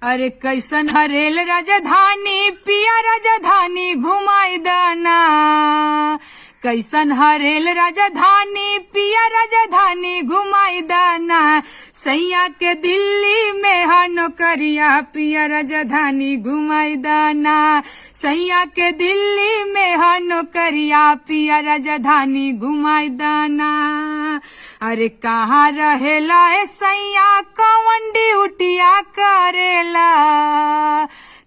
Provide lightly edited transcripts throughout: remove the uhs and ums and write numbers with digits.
अरे कैसन हरेल राजधानी पिया राजधानी घुमाई दाना। कैसन हरेल राजधानी पिया राजधानी घुमाई दाना। सैया के दिल्ली में है नौकरिया पिया राजधानी घुमाई दाना। सैया के दिल्ली में है नौकरिया पिया राजधानी घुमाई दाना। अरे कहाँ रहेला ए सैया कवन ड्यूटिया करेला।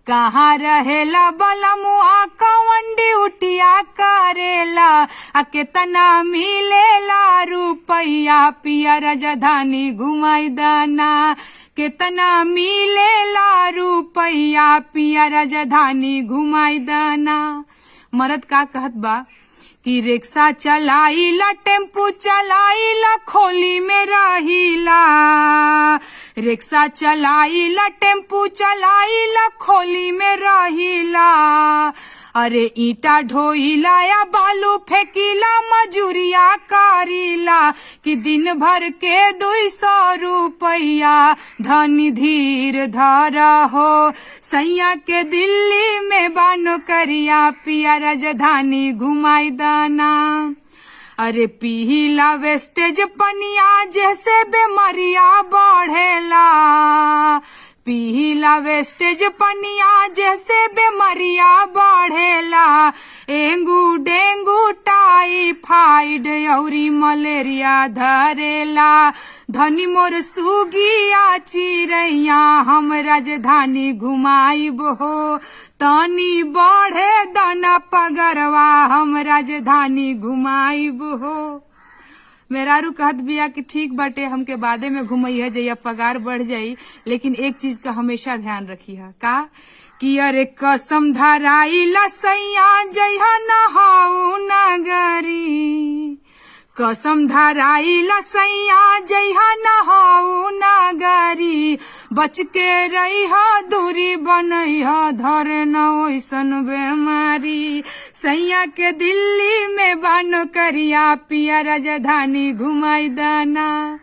कहाँ रहेला बलमुआ कवन ड्यूटिया करेला। आ केतना मिलेला रुपैया पिया राजधानी घुमाई दाना। केतना मिलेला रुपैया पिया राजधानी घुमाई दाना। मरद का कहत बा कि रिक्शा चलाईला टेम्पू चलाईला खोली में रहीला। रिक्शा चलाईला टेम्पू चलाईला खोली में रहीला। अरे ईटा ढोईला या बालू फेंकीला मजूरिया करीला। कि दिन भर के 200 रुपया धनी धीर धरा हो। सैया के दिल्ली में बानो करिया पिया राजधानी घुमाई दाना। अरे पीला वेस्टेज पनिया जैसे बेमारिया बढ़ेला। पीला वेस्टेज पनिया जैसे बेमारिया बढ़ेला। एंगू डेंगू टाइफाइड औरी मलेरिया धरेला। धनी मोर सुगिया चिड़ैया हम राजधानी घुमाइब हो। तनी बढ़े दाना पगरवा हम राजधानी घुमाइब हो। मेहरारू कहत बिया कि ठीक बाटे हमके बादे में घुमैया जइया पगार बढ़ जाई। लेकिन एक चीज का हमेशा ध्यान रखिया का कि अरे कसम धराइला सैया जइहा नहाऊ नगरी। कसम धराइला सैया जइहा नहाऊ नगरी। बच के रहिहा दूरी बनैहा धरे न ओइसन बेमारी। सैया के दिल्ली में बानो करिया पिया राजधानी घुमाई दाना।